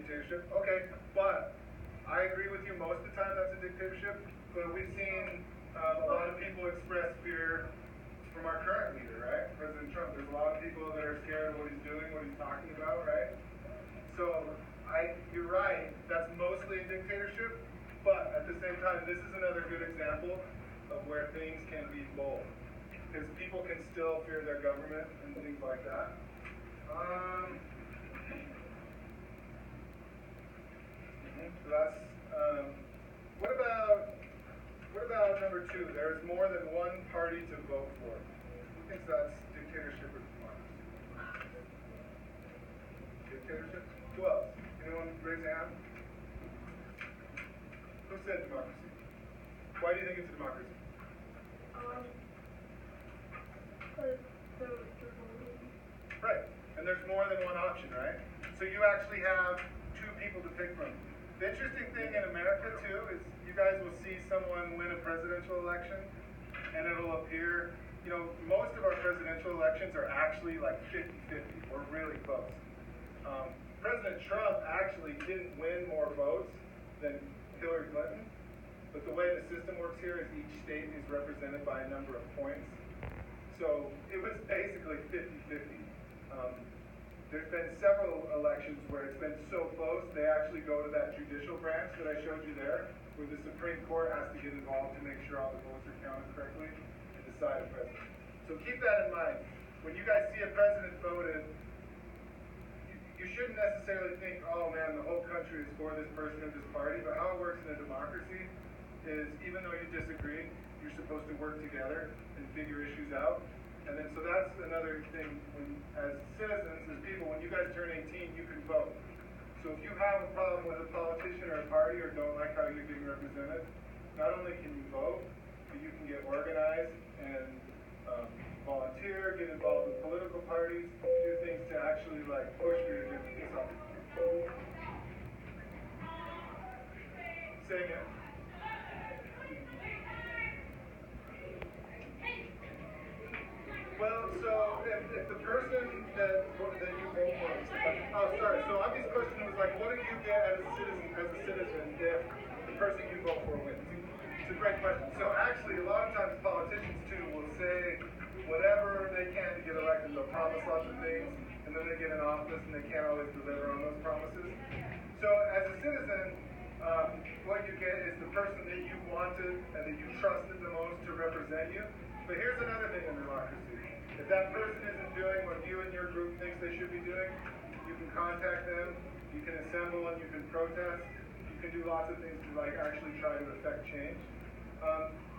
dictatorship. Okay, but I agree with you most of the time that's a dictatorship, but we've seen a lot of people express fear from our current leader, right? President Trump. There's a lot of people that are scared of what he's doing, what he's talking about, right? So you're right, that's mostly a dictatorship, but at the same time, this is another good example of where things can be both. Because people can still fear their government and things like that. So that's, what about number 2? There's more than one party to vote for. Who thinks that's dictatorship or democracy? Dictatorship? Who else? Anyone raise a hand? Who said democracy? Why do you think it's a democracy? Right, and there's more than one option, right? So you actually have 2 people to pick from. The interesting thing in America too is you guys will see someone win a presidential election and it'll appear, you know, most of our presidential elections are actually like 50-50 or really close. President Trump actually didn't win more votes than Hillary Clinton, but the way the system works here is each state is represented by a number of points. So it was basically 50-50. There's been several elections where it's been so close, they actually go to that judicial branch that I showed you there, where the Supreme Court has to get involved to make sure all the votes are counted correctly and decide a president. So keep that in mind. When you guys see a president voted, you shouldn't necessarily think, oh man, the whole country is for this person or this party, but how it works in a democracy is even though you disagree, you're supposed to work together and figure issues out. And then, so that's another thing, when, as citizens, as people, when you guys turn 18, you can vote. So if you have a problem with a politician or a party or don't like how you're being represented, not only can you vote, but you can get organized and volunteer, get involved with political parties, do things to actually like push for your different stuff. Say again. Well, so if the person that you vote for, oh sorry, so Avi's question was like, what do you get as a citizen if the person you vote for wins? It's a great question. So actually, a lot of times politicians too will say whatever they can to get elected. They'll promise lots of things, and then they get in office and they can't always deliver on those promises. So as a citizen, what you get is the person that you wanted and that you trusted the most to represent you. But here's another thing in democracy. If that person isn't doing what you and your group thinks they should be doing, you can contact them, you can assemble and you can protest, you can do lots of things to like actually try to affect change.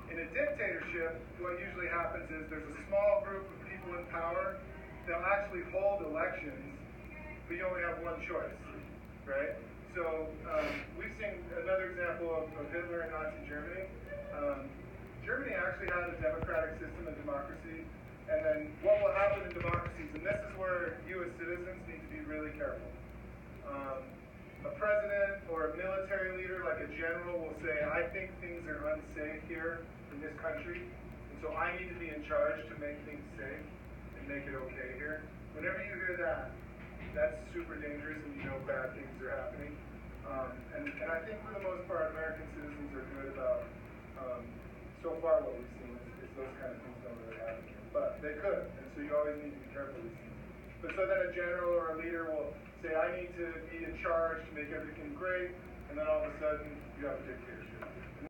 In a dictatorship, what usually happens is there's a small group of people in power, they'll actually hold elections, but you only have one choice, right? So we've seen another example of Hitler and Nazi Germany. Germany actually had a democratic system of democracy, and then what will happen in democracies, and this is where you as citizens need to be really careful. A president or a military leader, like a general, will say, I think things are unsafe here in this country, and so I need to be in charge to make things safe and make it okay here. Whenever you hear that, that's super dangerous and you know bad things are happening. And I think for the most part, American citizens are good about, so far what we've seen is those kind of things don't really happen here. But they could, and so you always need to be careful with these things. But so then a general or a leader will say, I need to be in charge to make everything great, and then all of a sudden you have a dictatorship.